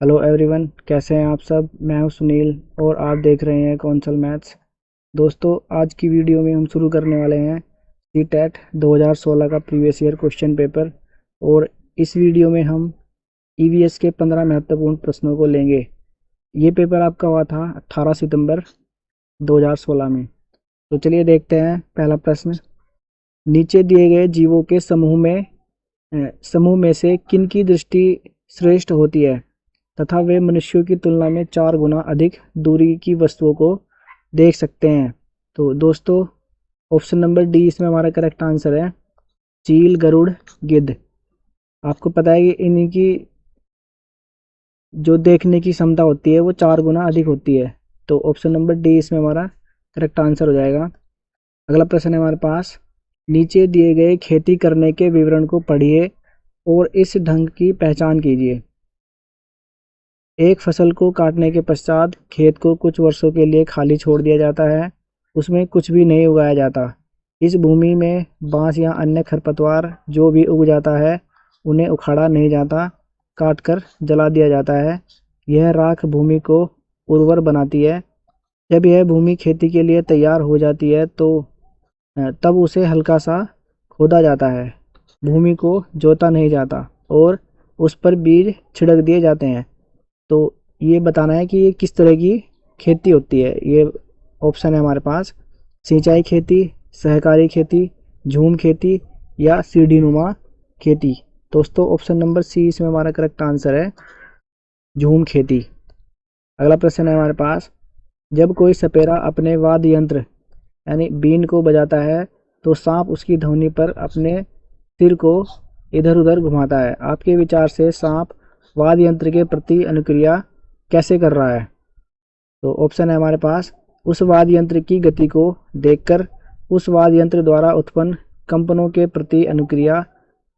Hello everyone, कैसे हैं आप सब। मैं हूं सुनील और आप देख रहे हैं कौशल मैथ्स। दोस्तों, आज की वीडियो में हम शुरू करने वाले हैं सीटेट 2016 का प्रीवियस ईयर क्वेश्चन पेपर। और इस वीडियो में हम ईवीएस के 15 महत्वपूर्ण प्रश्नों को लेंगे। ये पेपर आपका हुआ था 18 सितंबर 2016 में। तो चलिए देखते हैं पहला प्रश्न। नीचे दिए गए जीवों के समूह में से किन की दृष्टि श्रेष्ठ होती है तथा वे मनुष्यों की तुलना में 4 गुना अधिक दूरी की वस्तुओं को देख सकते हैं। तो दोस्तों, ऑप्शन नंबर डी इसमें हमारा करेक्ट आंसर है। चील, गरुड़, गिद्ध। आपको पता है कि इनकी जो देखने की क्षमता होती है वो 4 गुना अधिक होती है। तो ऑप्शन नंबर डी इसमें हमारा करेक्ट आंसर हो जाएगा। अगला प्रश्न है हमारे पास। नीचे दिए गए खेती करने के विवरण को पढ़िए और इस ढंग की पहचान कीजिए। एक फसल को काटने के पश्चात खेत को कुछ वर्षों के लिए खाली छोड़ दिया जाता है। उसमें कुछ भी नहीं उगाया जाता। इस भूमि में बांस या अन्य खरपतवार जो भी उग जाता है उन्हें उखाड़ा नहीं जाता, काटकर जला दिया जाता है। यह राख भूमि को उर्वर बनाती है। जब यह भूमि खेती के लिए तैयार हो जाती है तो तब उसे हल्का सा खोदा जाता है। भूमि को जोता नहीं जाता और उस पर बीज छिड़क दिए जाते हैं। तो ये बताना है कि ये किस तरह की खेती होती है। ये ऑप्शन है हमारे पास। सिंचाई खेती, सहकारी खेती, झूम खेती या सीढ़ीनुमा खेती। दोस्तों, ऑप्शन नंबर सी इसमें हमारा करेक्ट आंसर है, झूम खेती। अगला प्रश्न है हमारे पास। जब कोई सपेरा अपने वाद्य यंत्र यानी बीन को बजाता है तो सांप उसकी ध्वनि पर अपने सिर को इधर उधर घुमाता है। आपके विचार से सांप वाद्य यंत्र के प्रति अनुक्रिया कैसे कर रहा है। तो ऑप्शन है हमारे पास। उस वाद्य यंत्र की गति को देखकर, उस वाद्य यंत्र द्वारा उत्पन्न कंपनों के प्रति अनुक्रिया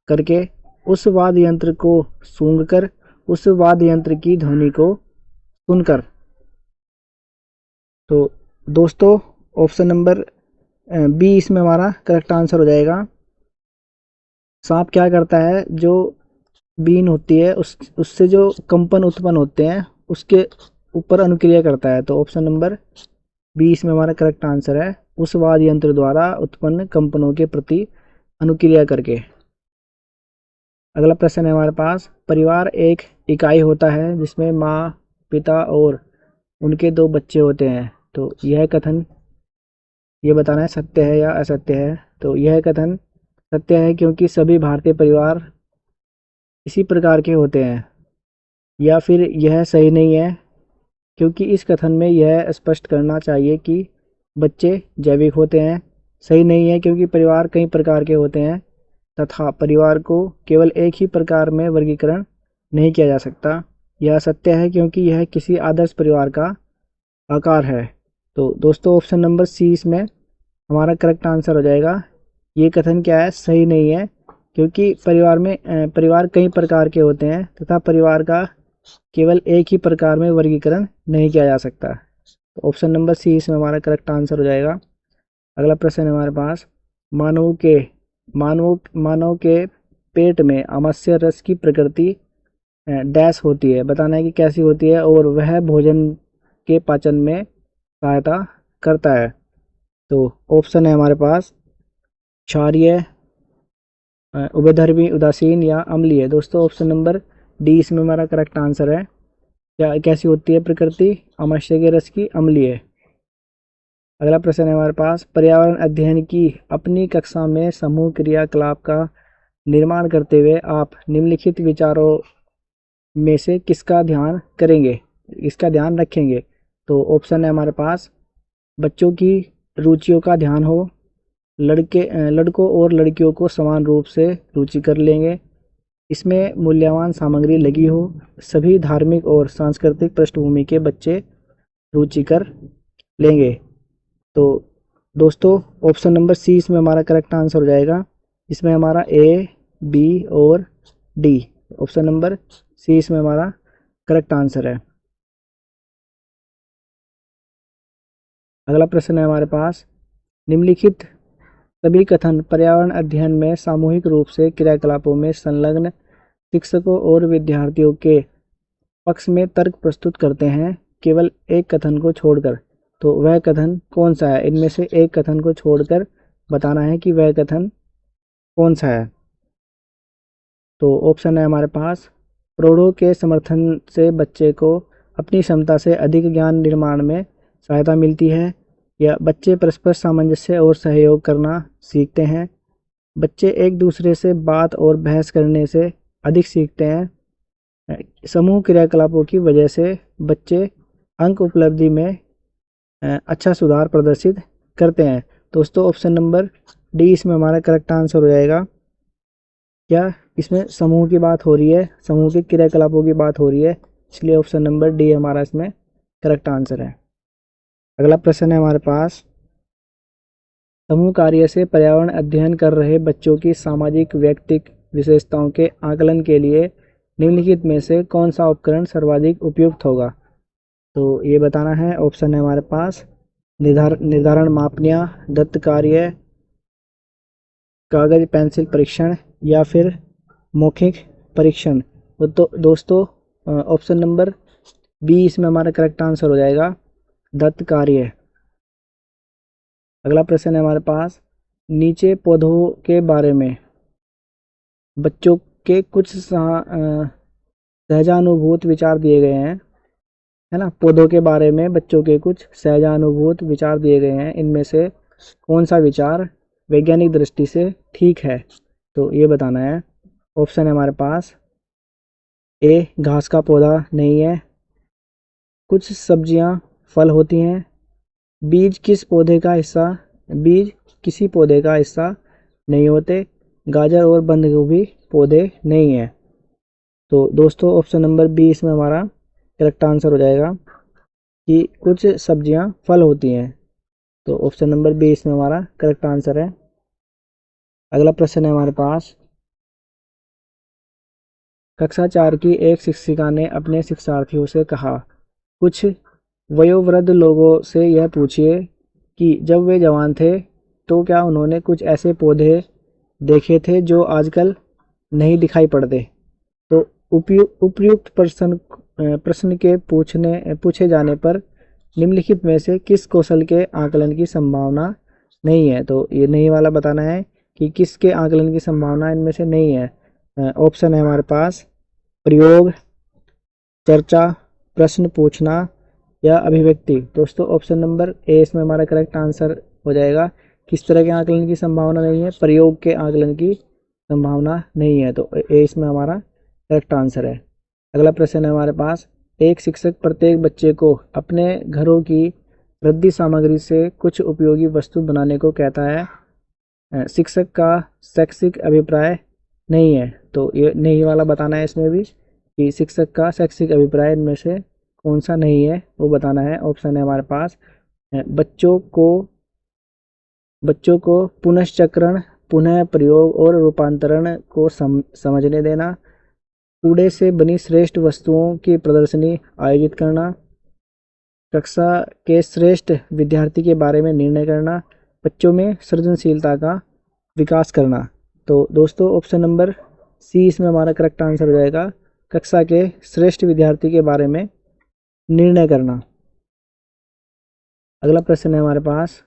करके, उस वाद्य यंत्र को सूंघकर, उस वाद्य यंत्र की ध्वनि को सुनकर। तो दोस्तों, ऑप्शन नंबर बी इसमें हमारा करेक्ट आंसर हो जाएगा। सांप क्या करता है, जो बीन होती है उससे जो कंपन उत्पन्न होते हैं उसके ऊपर अनुक्रिया करता है। तो ऑप्शन नंबर बी इसमें हमारा करेक्ट आंसर है, उस वाद्य यंत्र द्वारा उत्पन्न कंपनों के प्रति अनुक्रिया करके। अगला प्रश्न है हमारे पास। परिवार एक इकाई होता है जिसमें माँ, पिता और उनके 2 बच्चे होते हैं। तो यह कथन, ये बताना है सत्य है या असत्य है। तो यह कथन सत्य है क्योंकि सभी भारतीय परिवार इसी प्रकार के होते हैं। या फिर यह सही नहीं है क्योंकि इस कथन में यह स्पष्ट करना चाहिए कि बच्चे जैविक होते हैं। सही नहीं है क्योंकि परिवार कई प्रकार के होते हैं तथा परिवार को केवल एक ही प्रकार में वर्गीकरण नहीं किया जा सकता। यह सत्य है क्योंकि यह किसी आदर्श परिवार का आकार है। तो दोस्तों, ऑप्शन नंबर सी इसमें हमारा करेक्ट आंसर हो जाएगा। ये कथन क्या है, सही नहीं है क्योंकि परिवार कई प्रकार के होते हैं तथा परिवार का केवल एक ही प्रकार में वर्गीकरण नहीं किया जा सकता। तो ऑप्शन नंबर सी इसमें हमारा करेक्ट आंसर हो जाएगा। अगला प्रश्न है हमारे पास। मानव के मानव के पेट में आमाशय रस की प्रकृति डैश होती है। बताना है कि कैसी होती है और वह भोजन के पाचन में सहायता करता है। तो ऑप्शन है हमारे पास क्षारीय, उभयधर्मी, उदासीन या अम्लीय। दोस्तों, ऑप्शन नंबर डी इसमें हमारा करेक्ट आंसर है। क्या कैसी होती है प्रकृति आमाशय के रस की, अम्लीय। अगला प्रश्न है हमारे पास। पर्यावरण अध्ययन की अपनी कक्षा में समूह क्रियाकलाप का निर्माण करते हुए आप निम्नलिखित विचारों में से किसका ध्यान करेंगे, इसका ध्यान रखेंगे। तो ऑप्शन है हमारे पास। बच्चों की रुचियों का ध्यान हो, लड़कों और लड़कियों को समान रूप से रुचि कर लेंगे, इसमें मूल्यवान सामग्री लगी हो, सभी धार्मिक और सांस्कृतिक पृष्ठभूमि के बच्चे रुचि कर लेंगे। तो दोस्तों, ऑप्शन नंबर सी इसमें हमारा करेक्ट आंसर हो जाएगा। इसमें हमारा ए, बी और डी, ऑप्शन नंबर सी इसमें हमारा करेक्ट आंसर है। अगला प्रश्न है हमारे पास। निम्नलिखित सभी कथन पर्यावरण अध्ययन में सामूहिक रूप से क्रियाकलापों में संलग्न शिक्षकों और विद्यार्थियों के पक्ष में तर्क प्रस्तुत करते हैं केवल एक कथन को छोड़कर, तो वह कथन कौन सा है? इनमें से एक कथन को छोड़कर बताना है कि वह कथन कौन सा है। तो ऑप्शन है हमारे पास, प्रौढ़ों के समर्थन से बच्चे को अपनी क्षमता से अधिक ज्ञान निर्माण में सहायता मिलती है, या बच्चे परस्पर सामंजस्य और सहयोग करना सीखते हैं, बच्चे एक दूसरे से बात और बहस करने से अधिक सीखते हैं, समूह क्रियाकलापों की वजह से बच्चे अंक उपलब्धि में अच्छा सुधार प्रदर्शित करते हैं। दोस्तों ऑप्शन नंबर डी इसमें हमारा करेक्ट आंसर हो जाएगा। क्या इसमें समूह की बात हो रही है, समूह के क्रियाकलापों की बात हो रही है, इसलिए ऑप्शन नंबर डी हमारा इसमें करेक्ट आंसर है। अगला प्रश्न है हमारे पास, समूह कार्य से पर्यावरण अध्ययन कर रहे बच्चों की सामाजिक व्यक्तिक विशेषताओं के आकलन के लिए निम्नलिखित में से कौन सा उपकरण सर्वाधिक उपयुक्त होगा? तो ये बताना है। ऑप्शन है हमारे पास, निर्धारण मापनियाँ, दत्त कार्य, कागज पेंसिल परीक्षण, या फिर मौखिक परीक्षण। तो दोस्तों ऑप्शन नंबर बी इसमें हमारा करेक्ट आंसर हो जाएगा, दत्त कार्य। अगला प्रश्न है हमारे पास, नीचे पौधों के बारे में बच्चों के कुछ सहजानुभूत विचार दिए गए हैं, है ना। पौधों के बारे में बच्चों के कुछ सहजानुभूत विचार दिए गए हैं, इनमें से कौन सा विचार वैज्ञानिक दृष्टि से ठीक है? तो ये बताना है। ऑप्शन है हमारे पास, ए घास का पौधा नहीं है, कुछ सब्जियां फल होती हैं, बीज किसी पौधे का हिस्सा नहीं होते, गाजर और बंद गोभी पौधे नहीं है। तो दोस्तों ऑप्शन नंबर बी इसमें हमारा करेक्ट आंसर हो जाएगा कि कुछ सब्जियां फल होती हैं। तो ऑप्शन नंबर बी इसमें हमारा करेक्ट आंसर है। अगला प्रश्न है हमारे पास, कक्षा 4 की एक शिक्षिका ने अपने शिक्षार्थियों से कहा, कुछ वयोवृद्ध लोगों से यह पूछिए कि जब वे जवान थे तो क्या उन्होंने कुछ ऐसे पौधे देखे थे जो आजकल नहीं दिखाई पड़ते। तो उपयुक्त प्रश्न के पूछे जाने पर निम्नलिखित में से किस कौशल के आकलन की संभावना नहीं है? तो ये नहीं वाला बताना है कि किसके आकलन की संभावना इनमें से नहीं है। ऑप्शन है हमारे पास, प्रयोग, चर्चा, प्रश्न पूछना, या अभिव्यक्ति। दोस्तों ऑप्शन नंबर ए इसमें हमारा करेक्ट आंसर हो जाएगा। किस तरह के आकलन की संभावना नहीं है? प्रयोग के आकलन की संभावना नहीं है, तो ए इसमें हमारा करेक्ट आंसर है। अगला प्रश्न है हमारे पास, एक शिक्षक प्रत्येक बच्चे को अपने घरों की रद्दी सामग्री से कुछ उपयोगी वस्तु बनाने को कहता है, शिक्षक का शैक्षिक अभिप्राय नहीं है। तो ये नहीं वाला बताना है इसमें भी कि शिक्षक का शैक्षिक अभिप्राय इनमें से कौन सा नहीं है, वो बताना है। ऑप्शन है हमारे पास, बच्चों को पुनश्चक्रण, पुनः प्रयोग और रूपांतरण को समझने देना, कूड़े से बनी श्रेष्ठ वस्तुओं की प्रदर्शनी आयोजित करना, कक्षा के श्रेष्ठ विद्यार्थी के बारे में निर्णय करना, बच्चों में सृजनशीलता का विकास करना। तो दोस्तों ऑप्शन नंबर सी इसमें हमारा करेक्ट आंसर हो जाएगा, कक्षा के श्रेष्ठ विद्यार्थी के बारे में निर्णय करना। अगला प्रश्न है हमारे पास,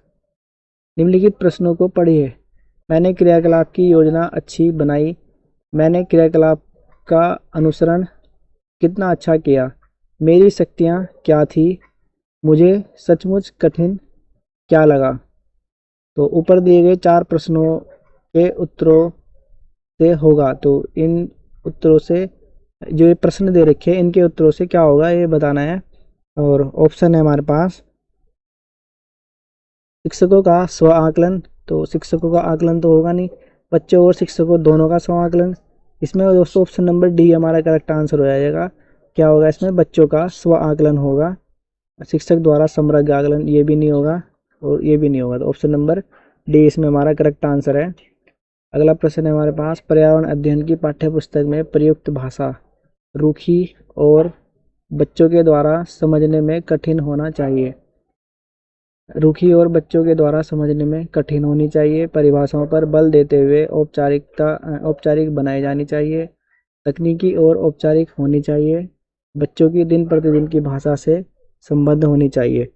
निम्नलिखित प्रश्नों को पढ़िए। मैंने क्रियाकलाप की योजना अच्छी बनाई, मैंने क्रियाकलाप का अनुसरण कितना अच्छा किया, मेरी शक्तियाँ क्या थी, मुझे सचमुच कठिन क्या लगा। तो ऊपर दिए गए 4 प्रश्नों के उत्तरों से होगा, तो इन उत्तरों से जो ये प्रश्न दे रखे हैं इनके उत्तरों से क्या होगा ये बताना है। और ऑप्शन है हमारे पास, शिक्षकों का स्व आकलन। तो शिक्षकों का आकलन तो होगा नहीं, बच्चों और शिक्षकों दोनों का स्व आकलन। इसमें दोस्तों ऑप्शन नंबर डी हमारा करेक्ट आंसर हो जाएगा। क्या होगा इसमें? बच्चों का स्व आकलन होगा, शिक्षक द्वारा समग्र आकलन ये भी नहीं होगा और ये भी नहीं होगा। तो ऑप्शन नंबर डी इसमें हमारा करेक्ट आंसर है। अगला प्रश्न है हमारे पास, पर्यावरण अध्ययन की पाठ्यपुस्तक में प्रयुक्त भाषा रूखी और बच्चों के द्वारा समझने में कठिन होना चाहिए। रूखी और बच्चों के द्वारा समझने में कठिन होनी चाहिए, परिभाषाओं पर बल देते हुए औपचारिक बनाई जानी चाहिए, तकनीकी और औपचारिक होनी चाहिए, बच्चों की दिन प्रतिदिन की भाषा से संबद्ध होनी चाहिए।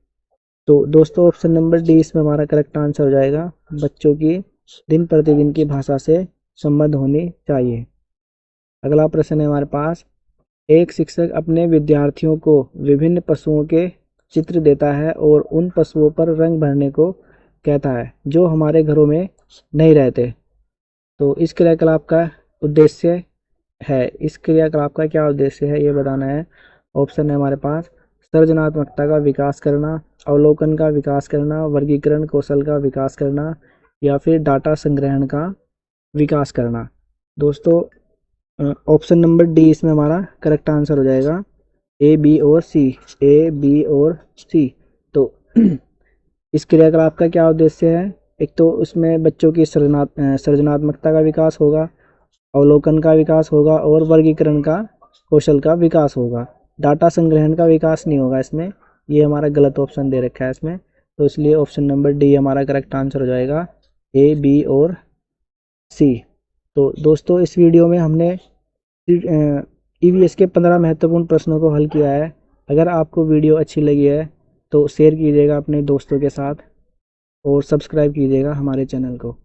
तो दोस्तों ऑप्शन नंबर डी इसमें हमारा करेक्ट आंसर हो जाएगा, बच्चों की दिन प्रतिदिन की भाषा से संबद्ध होनी चाहिए। अगला प्रश्न है हमारे पास, एक शिक्षक अपने विद्यार्थियों को विभिन्न पशुओं के चित्र देता है और उन पशुओं पर रंग भरने को कहता है जो हमारे घरों में नहीं रहते। तो इस क्रियाकलाप का उद्देश्य है, इस क्रियाकलाप का क्या उद्देश्य है ये बताना है। ऑप्शन है हमारे पास, सृजनात्मकता का विकास करना, अवलोकन का विकास करना, वर्गीकरण कौशल का विकास करना, या फिर डाटा संग्रहण का विकास करना। दोस्तों ऑप्शन नंबर डी इसमें हमारा करेक्ट आंसर हो जाएगा, ए बी और सी, ए बी और सी। तो इस क्रियाकलाप का क्या उद्देश्य है, एक तो उसमें बच्चों की सृजनात्मकता का विकास होगा, अवलोकन का विकास होगा और वर्गीकरण का कौशल का विकास होगा। डाटा संग्रहण का विकास नहीं होगा इसमें, ये हमारा गलत ऑप्शन दे रखा है इसमें। तो इसलिए ऑप्शन नंबर डी हमारा करेक्ट आंसर हो जाएगा, ए बी और सी। तो दोस्तों इस वीडियो में हमने ईवीएस के 15 महत्वपूर्ण प्रश्नों को हल किया है। अगर आपको वीडियो अच्छी लगी है तो शेयर कीजिएगा अपने दोस्तों के साथ और सब्सक्राइब कीजिएगा हमारे चैनल को।